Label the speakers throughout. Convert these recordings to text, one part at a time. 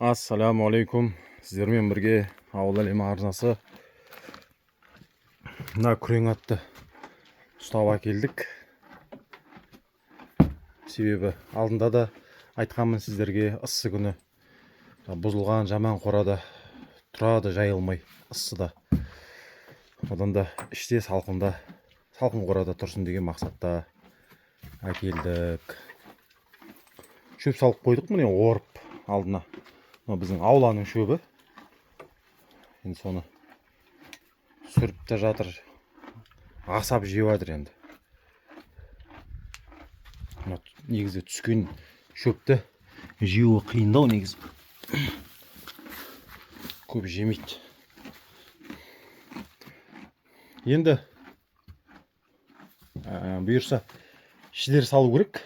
Speaker 1: Ассаламу алейкум. Сіздермен бірге ауыл әлемі арнасы мына күрең атты ұстап әкелдік. Себебі алдында да айтқанмын сіздерге, ыссы күні бұзылған жаман қорада тұрады жайылмай ыссыда. Одан да іште салқын қорада тұрсын деген мақсатта әкелдік. Шөп салып қойдық, міне орып алдына. Біздің ауланың шөбі. Енді соны сүріп те жатыр. Асап жеп жатыр енді. Негізі түскен шөпті жеуі қиындау негізі. Көп жемейді. Енді бұйырса шидер салу керек.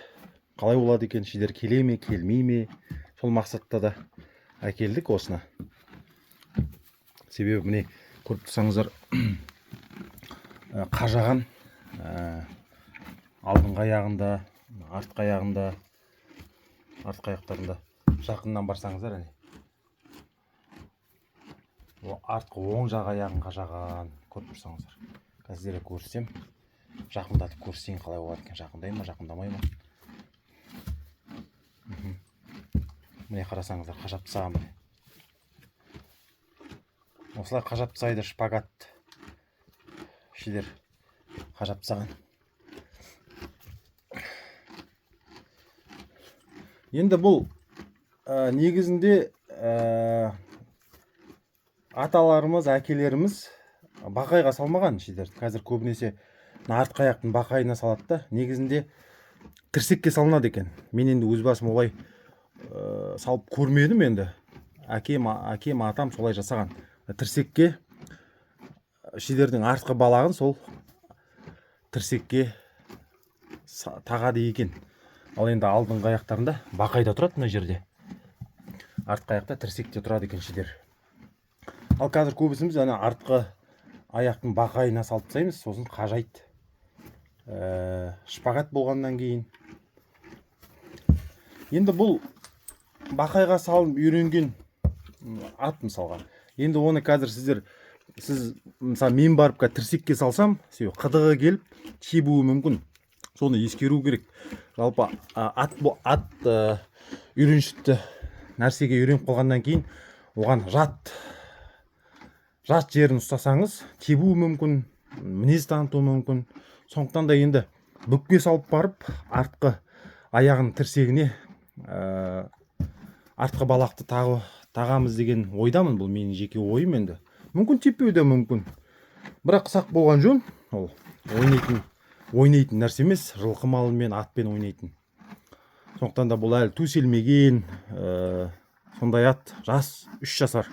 Speaker 1: Қалай болады екен, шидер келе ме, келмей ме? Сол мақсатта да әкелдік осына. Себебі міне көріп тұрсаңыздар, қажаған алдыңғы аяғында, артқы аяғында, артқы аяқтарында жақыннан барсаңыздар, артқы оң жақ аяғын қажаған көріп тұрсаңыздар. Қазір көрсем, жақындатып көрсең қалай болады екен, жақындай ма, жақындамай ма? Міне қарасаңыздар, қажап тастаған міне. Осылай қажап тастайды шпагат шидер қажап тастаған. Енді бұл негізінде аталарымыз, әкелеріміз бақайға салмаған шидер. Қазір көбінесе артқы аяқтың бақайына салады да. Негізінде тірсекке салынады екен. Мен енді өз басым олай салып көрмедім енді. Әкем, атам солай жасаған. Тірсекке шидердің артқы балағын сол тірсекке тағады екен. Ал енді алдыңғы аяқтарында бақайда тұрады мына жерде. Артқы аяқта тірсекте тұрады екен шидер. Ал қазір көбісіміз артқы аяқтың бақайына салып тастаймыз, сосын қажайды. Шпагат болғаннан кейін. Енді бұл бақайға салынып үйренген ат мысалға. Енді оны қазір сіз мысалы мен барып тірсекке салсам, қыдығы келіп тебуі мүмкін. Соны ескеру керек. Жалпы ат үйреншікті нәрсеге үйреніп қалғаннан кейін оған жат жерін ұстасаңыз тебуі мүмкін, мінез танытуы мүмкін. Сондықтан да енді бүкке салып барып артқы аяғын тірсегіне артқы балақты тағамыз деген ойдамын. Бұл менің жеке ойым енді. Мүмкін теппеуі де мүмкін. Бірақ сақ болған жөн. Ол ойнайтын нәрсе емес, жылқы малымен, атпен ойнайтын. Сондықтан да бұл әлі төселмеген, сондай ат жас 3 жасар.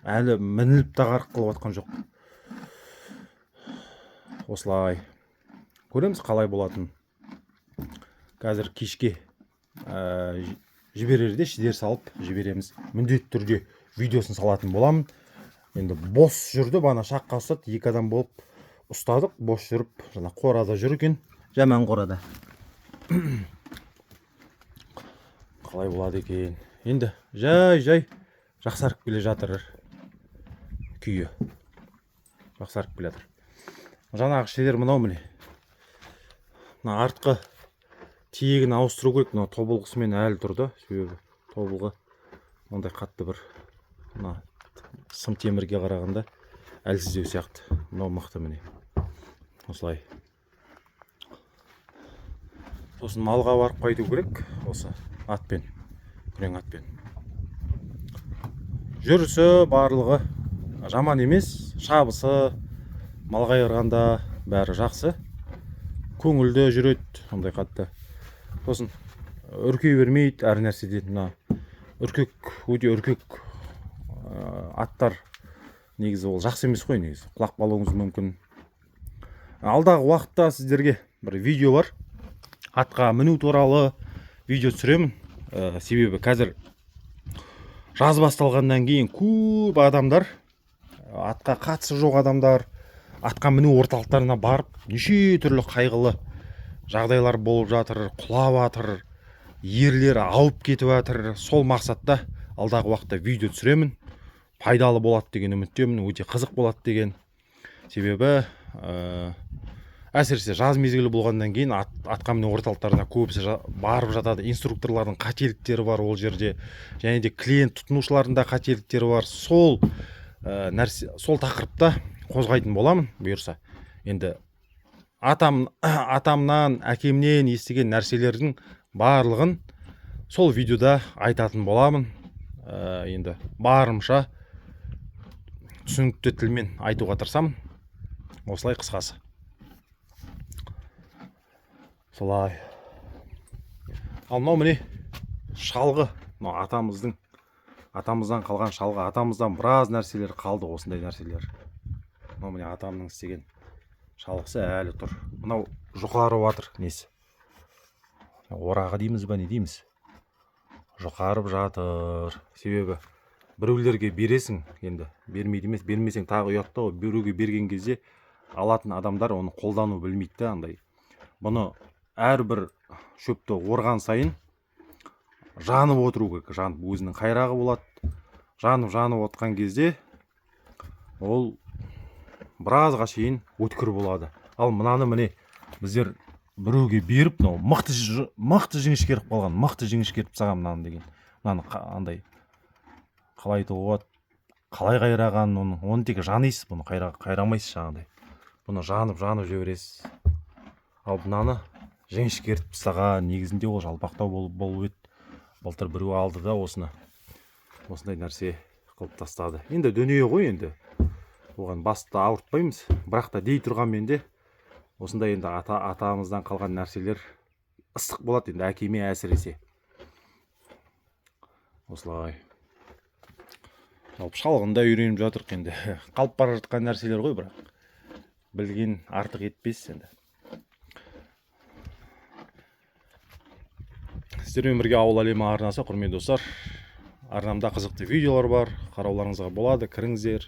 Speaker 1: Әлі мініліп та қарық қылып атқан жоқ. Осылай көреміз қалай болатын. Қазір кешке жіберерде шидер салып жібереміз. Міндетті түрде видеосын салатын боламын. Енді бос жүрді, бана шаққа ұстады, 2 адам болып ұстадық. Бос жүріп, жаңа қорада жүр екен, жаман қорада. Қалай болады екен. Енді жай жақсарып келе жатыр күйі. Жақсарып келе жатыр. Жаңағы шидер мынау міне. Мына артқы тиегін ауыстыру керек. Мына тобылғысымен әлі тұрды. Себебі тобылғы ондай қатты бір сым темірге қарағанда әлсіздеу сияқты. Мынау мықты міне. Осылай. Сосын малға барып қайту керек. Осы атпен, күрең атпен. Жүрісі барлығы жаман емес. Шабысы малға айырғанда бәрі жақсы. Көңілді жүреді, ондай қатты. Сосын үркей бермейді әр нәрседен. Өте үркек аттар негізі ол жақсы емес қой негізі. Құлақ қалуыңыз мүмкін. Алдағы уақытта сіздерге бір видео бар. Атқа міну туралы видео түсіремін. Себебі қазір жаз басталғаннан кейін көп адамдар, атқа қатысы жоқ адамдар, атқа міну орталықтарына барып неше түрлі қайғылы жағдайлар болып жатыр, құлап жатыр. ерлері ауып кетіп жатыр. Сол мақсатта алдағы уақытта видео түсіремін. Пайдалы болады деген үміттемін, өте қызық болады деген. Себебі әсіресе жаз мезгілі болғаннан кейін атқа міну орталықтарына көбісі барып жатады. Инструкторлардың қателіктері бар ол жерде, және де клиент тұтынушылардың да қателіктері бар. Сол сол тақырыпта қозғайтын боламын бұйырса. Енді атамнан, әкемнен естіген нәрселердің барлығын сол видеода айтатын боламын. Енді барымша түсінікті тілмен айтуға тырысамын. Осылай қысқасы. Солай. Ал мынау міне шалғы. Атамыздан қалған шалғы. Атамыздан біраз нәрселер қалды, осындай нәрселер. Мынау міне атамның істеген шалғысы әлі тұр. Мынау жұқарып жатыр несі. Орағы дейміз ба, не дейміз? Жұқарып жатыр. Себебі біреулерге бересің, енді бермейді емес, бермесең тағы ұятта. Біреуге берген кезде алатын адамдар оны қолдану білмейді, андай. Бұны әрбір шөпті орған сайын жанып отыру керек. Жанып өзінің қайрағы болады. Жанып отқан кезде ол біразға шейін өткір болады. Ал мынаны міне біздер біреуге беріп, мықты жіңішкеріп қалған, мықты жіңішкеріп тастаған мынаны деген. Мынаны андай қалай айтуға болады, қалай қайраған, оны тек жанисыз, бұны қайрамайсыз жаңағыдай. Бұны жанып жібересіз. Ал мынаны жіңішкертіп тастаған, негізінде ол жалпақтау болып еді. Былтыр біреу алды да осындай нәрсе қылып тастады. Енді дүние ғой, енді оған басты ауыртпаймыз. Бірақ та дей тұрғанмен де осындай енді атамыздан қалған нәрселер ыстық болады, енді әкеме әсіресе. Осылай. Жалпы шалғында үйреніп жатырық, енді қалып бара жатқан нәрселер ғой, бірақ білген артық етпес енді. Сіздермен бірге ауыл әлемі арнасы, құрметті достар. Арнамда қызықты видеолар бар, қарауларыңызға болады, кіріңіздер.